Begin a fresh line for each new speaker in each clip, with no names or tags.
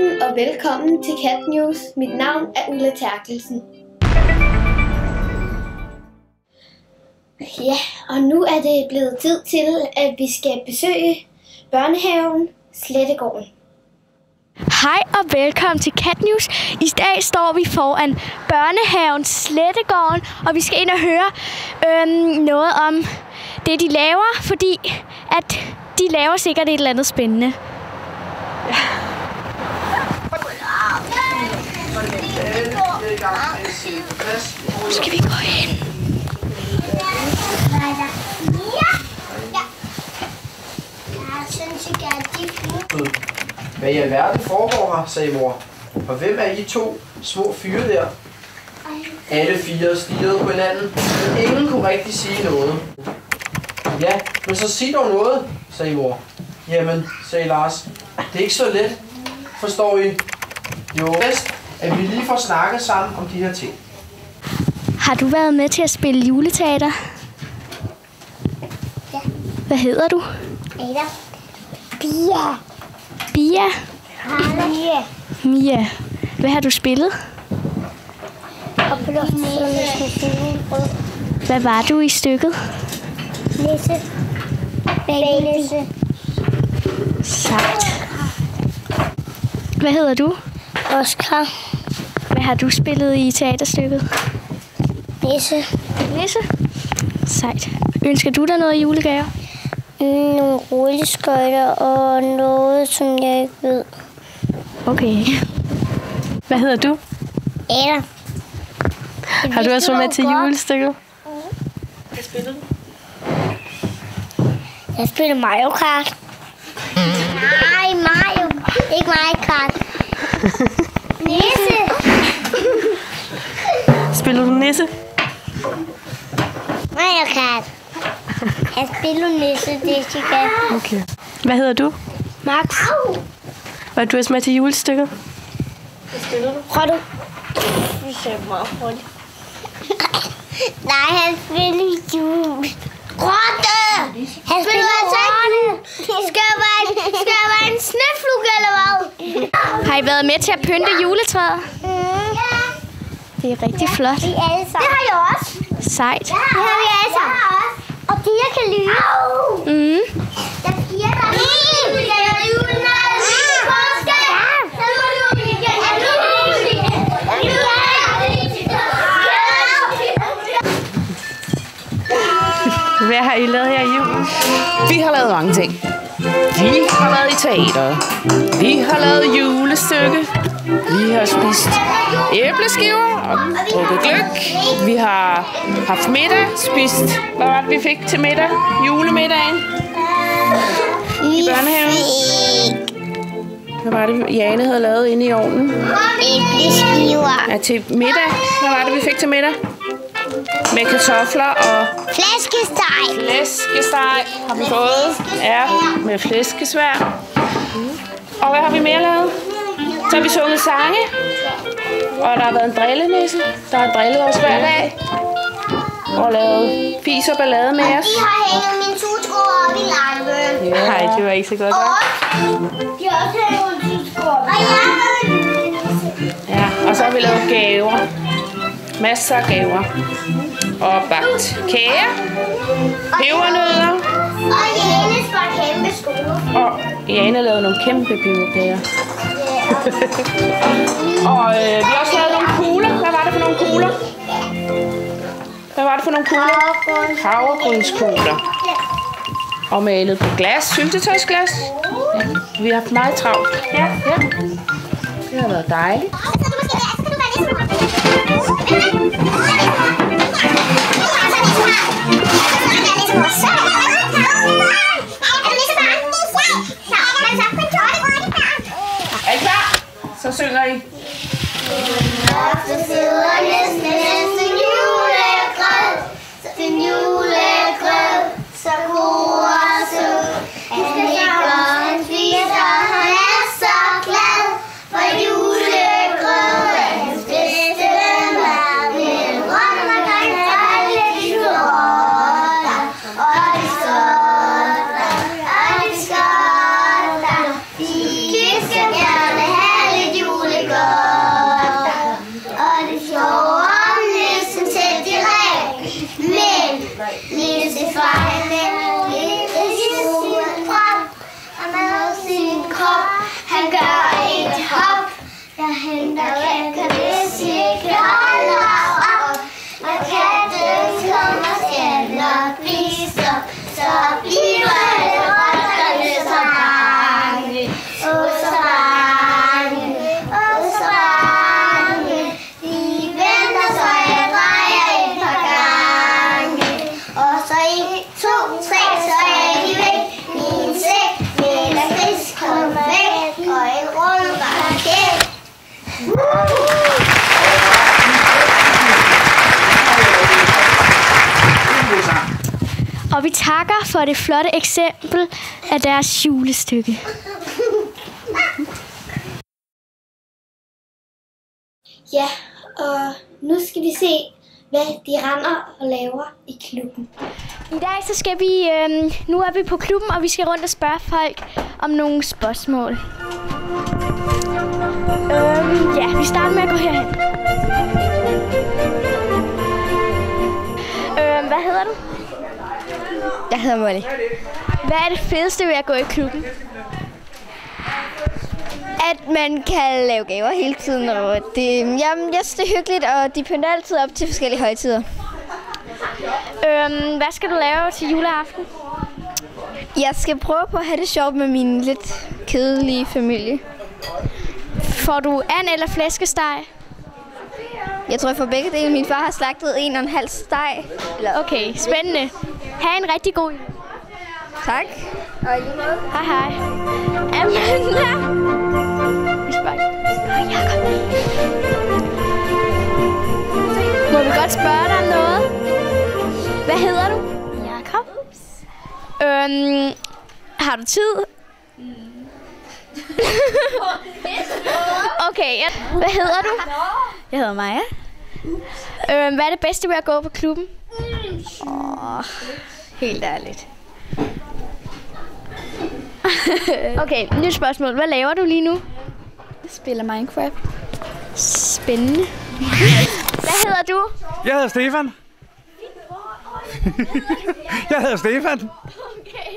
aften og velkommen til Cat News. Mit navn er Ulla Terkelsen. Ja, og nu er det blevet tid til, at vi skal besøge børnehaven Slettegården.
Hej og velkommen til Cat News. I dag står vi foran børnehaven Slettegården, og vi skal ind og høre noget om det, de laver, fordi at de laver sikkert et eller andet spændende. Nu skal vi gå hen.
Hvad i alverden foregår her, sagde mor. Og hvem er I to små fyre der? Alle fire stirrede på hinanden, men ingen kunne rigtig sige noget. Ja, men så sig dog noget, sagde mor. Jamen, sagde Lars, det er ikke så let. Forstår I? Jo, bedst, at vi lige får snakket sammen om de her ting.
Har du været med til at spille juleteater?
Ja.
Hvad hedder du?
Ada. Bia.
Bia?
Mia.
Mia. Hvad har du spillet?
Og på luften.
Hvad var du i stykket?
Nisse. Baby.
Sejt. Hvad hedder du?
Oscar.
Hvad har du spillet i teaterstykket?
Nisse.
Nisse? Sejt. Ønsker du dig noget i julegave?
Nogle rulleskøjter og noget, som jeg ikke ved.
Okay. Hvad hedder du?
Ada.
Har du også været med til julestykket?
Hvad spiller du?
Jeg spiller Mario Kart. Nej, Mario. Ikke Mario Kart. Nisse.
Spiller du nisse?
Mario Kart. Jeg spiller Nisse, Jessica.
Okay. Hvad hedder du?
Max.
Var du også med til julestykket?
Hvad spiller du? Prøv du. Vi ser meget hurtigt. Nej, han spiller jul. Rotte! Han spiller rotte! Skal jeg være en sneflug, eller hvad?
Har I været med til at pynte juletræet?
Ja.
Det er rigtig flot.
Vi alle sammen. Det har jeg også.
Sejt.
Det har vi alle sammen. Og piger kan lyve.
Mm.
Der er piger, der
Hvad har I lavet her i julen?
Vi har lavet mange ting. Vi har været i teater. Vi har lavet julestykke. Vi har spist æbleskiver og drukket gløgg. Vi har haft middag, spist... Hvad var det, vi fik til middag? Julemiddagen i børnehaven. Hvad var det, Jane havde lavet inde i ovnen?
æbleskiver.
Ja, til middag. Hvad var det, vi fik til middag? Med kartofler og...
Flæskesteg.
Flæskesteg har vi fået. Ja, med flæskesvær. Og hvad har vi mere lavet? Så har vi sunget sange. Og der har været en drillenisse. Der har drillet os hver dag. Og lavet fis og ballade med os.
Vi har hængt min tutsko op i langbøen.
Nej, det var ikke så godt.
De har også hængt min tutsko op. Og jeg
Ja, og så har vi lavet gaver. Masser af gaver. Og bagt kager. Pebernødder.
Og Janes var kæmpe skole.
Og Jane lavede nogle kæmpe peberkager. Og vi har også lavet nogle kugler. Hvad var det for nogle kugler? Hvad var det for nogle kugler? Havregrynskugler. Og malet på glas, syltetøjsglas. Ja, vi har haft meget travlt. Ja. Det har været dejligt. Er I klar? Så synger I.
Så god og sød. Han ligger en spiser, han er så glad. For julegrød er hans bedste mad. Med rødder og grøn og alle de skåler. Og de skåler, og de skåler. De skal gerne have
vi takker for det flotte eksempel af deres julestykke.
Ja, og nu skal vi se, hvad de render og laver i klubben.
I dag så skal vi, nu er vi på klubben, og vi skal rundt og spørge folk om nogle spørgsmål. Ja, vi starter med at gå herhen. Hvad hedder du?
Jeg hedder Molly.
Hvad er det fedeste ved at gå i klubben?
At man kan lave gaver hele tiden, og jeg synes, det er hyggeligt, og de pynter altid op til forskellige højtider.
Hvad skal du lave til juleaften?
Jeg skal prøve på at have det sjovt med min lidt kedelige familie.
Får du and eller flæskesteg?
Jeg tror, jeg får begge dele. Min far har slagtet 1,5 steg.
Okay, spændende. Ha' en rigtig god jul.
Tak. Og i lige måde.
Hej hej. Amanda! Vi spørger. Jakob. Må vi godt spørge dig om noget? Hvad hedder du?
Jakob.
Har du tid? Okay, hvad hedder du?
Jeg hedder Maja.
Hvad er det bedste ved at gå på klubben?
Helt ærligt.
Okay, nyt spørgsmål. Hvad laver du lige nu?
Jeg spiller Minecraft.
Spændende. Hvad hedder du?
Jeg hedder Stefan. Jeg hedder Stefan.
Okay.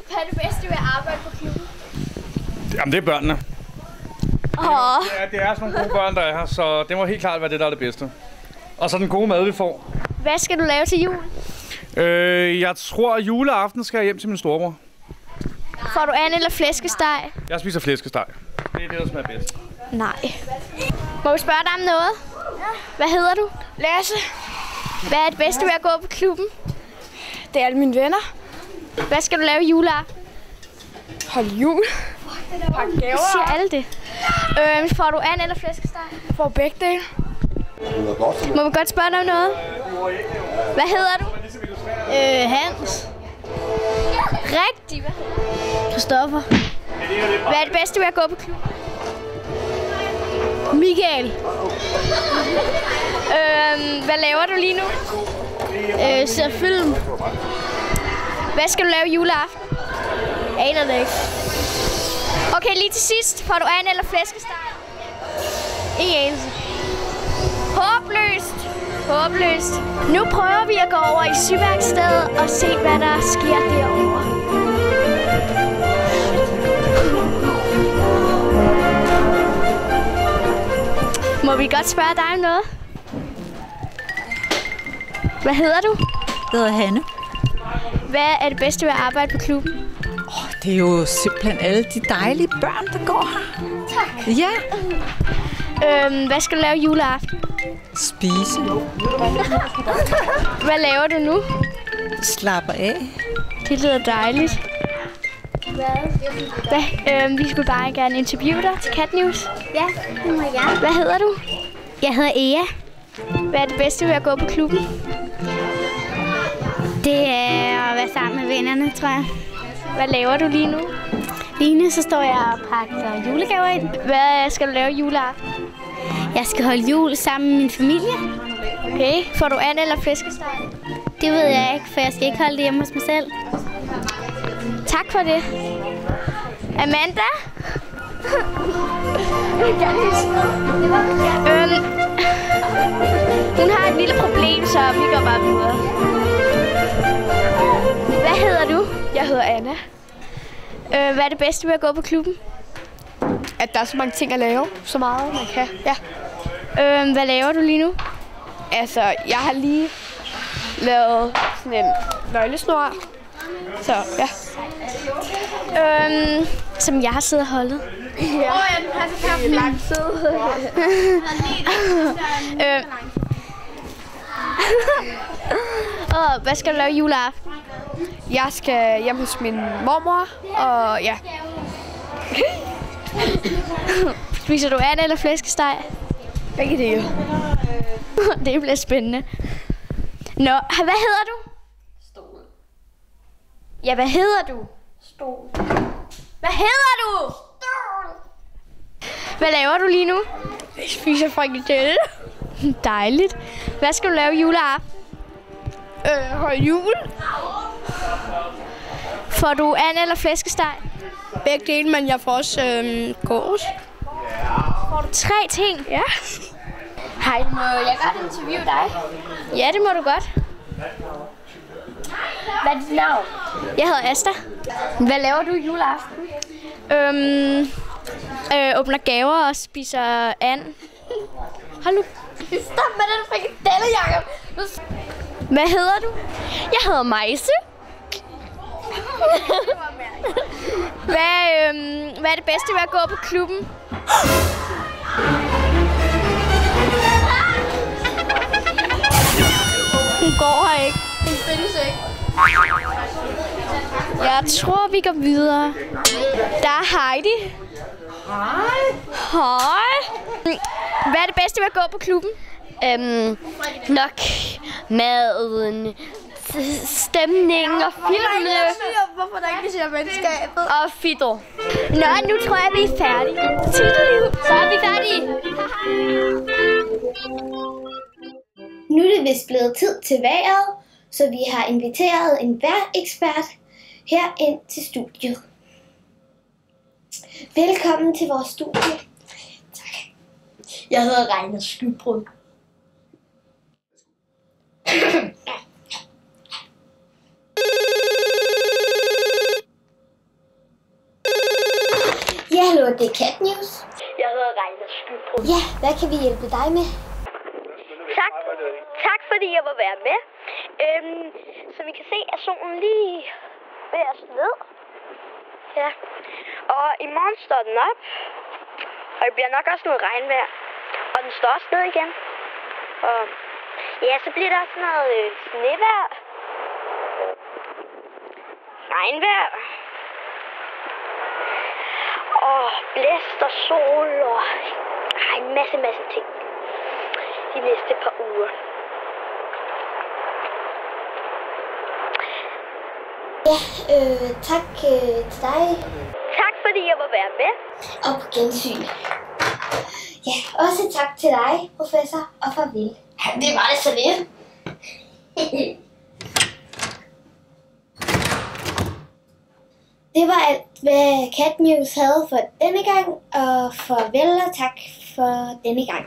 Hvad er det bedste ved at arbejde på klubben?
Jamen, det er børnene. Det er sådan nogle gode børn, der er her, så det må helt klart være det, der er det bedste. Og så den gode mad, vi får.
Hvad skal du lave til jul?
Jeg tror, at juleaften skal jeg hjem til min storebror.
Får du and eller flæskesteg?
Jeg spiser flæskesteg. Det er det, der smager bedst.
Nej. Må vi spørge dig om noget? Hvad hedder du?
Lasse.
Hvad er det bedste ved at gå på klubben?
Det er alle mine venner.
Hvad skal du lave i juleaften?
Hold jul. Pakke gaver.
Siger alle det. Får du and eller flæskesteg?
For begge dele.
Må vi godt spørge dig om noget? Hvad hedder du?
Hans.
Rigtig, hvad hedder du?
Christoffer.
Hvad er det bedste ved at gå på klubben?
Michael.
Hvad laver du lige nu?
Ser film.
Hvad skal du lave i juleaften?
Aner det ikke.
Okay, lige til sidst. Får du and eller flæskesteg?
Ingen anelse.
Håbløst. Håbløst. Nu prøver vi at gå over i syværkstedet og se, hvad der sker derovre. Må vi godt spørge dig om noget? Hvad hedder du?
Jeg hedder Hanne.
Hvad er det bedste ved at arbejde på klubben?
Det er jo simpelthen alle de dejlige børn, der går her.
Tak.
Ja.
Hvad skal du lave juleaften?
Spise.
Hvad laver du nu?
Slapper af.
Det lyder dejligt. Vi skulle bare gerne interviewe dig til Cat News.
Ja, det må jeg.
Hvad hedder du?
Jeg hedder Ea.
Hvad er det bedste ved at gå på klubben?
Det er at være sammen med vennerne, tror jeg.
Hvad laver du lige nu?
Lige nu så står jeg og pakker julegaver ind.
Hvad skal du lave juleaften?
Jeg skal holde jul sammen med min familie.
Okay. Får du and eller flæskesteg?
Det ved jeg ikke, for jeg skal ikke holde det hjemme hos mig selv.
Tak for det. Amanda? Hun har et lille problem, så vi går bare videre. Hvad hedder du?
Jeg hedder Anna.
Hvad er det bedste ved at gå på klubben?
At der er så mange ting at lave. Så meget man kan. Ja.
Hvad laver du lige nu?
Altså, jeg har lige lavet sådan en nøglesnor. Så ja.
Som jeg har siddet og holdet.
Ja. Den har så lang tid.
Hvad skal du lave juleaften?
Jeg skal hjem hos min mormor, og ja.
Spiser du and eller flæskesteg?
Begge dele.
Det bliver spændende. Nå, hvad hedder du? Ja, hvad hedder du? Stol. Hvad hedder du?
Stol.
Hvad laver du lige nu?
Jeg spiser frikadelle.
Dejligt. Hvad skal du lave juleaften?
Hold jul.
Får du and eller flæskesteg?
Begge dele, men jeg får også gås.
Får du 3 ting?
Ja.
Hej, må jeg godt interviewe dig? Ja, det må du godt. Hvad er dit navn? Jeg hedder Asta. Hvad laver du juleaften? Åbner gaver og spiser and. Hold nu.
Stop med den frikadelle, Jacob.
Hvad hedder du? Jeg hedder Majse. Hvad er det bedste ved at gå på klubben? Hun går her ikke.
Hun findes ikke.
Jeg tror, vi går videre. Der er Heidi.
Hej.
Hej. Hvad er det bedste ved at gå på klubben?
Nok maden, stemningen og filmene.
Hvorfor der ikke siger venskabet?
Og fiddle.
Nå, nu tror jeg, vi er færdige.
Så er vi færdige.
Nu er det vist blevet tid til vejret, så vi har inviteret en vejrekspert her ind til studiet. Velkommen til vores studie. Tak.
Jeg hedder Reiner Skybrud.
Ja, hallo, det er Cat News.
Jeg hedder Reiner Skybrud.
Ja, hvad kan vi hjælpe dig med?
Tak fordi jeg må være med. Som I kan se, er solen lige ved at stå ned. Ja. Og i morgen står den op. Og det bliver nok også noget regnvejr. Og den står også ned igen. Og ja, så bliver der også noget snevejr. Regnvejr. Og blæst og sol og en masse ting. De næste par uger.
Ja, tak til dig.
Tak fordi jeg må være med.
Og på gensyn. Ja, også tak til dig, professor, og farvel.
Ja, det var det så lidt.
Det var alt, hvad Cat News havde for denne gang, og farvel og tak for denne gang.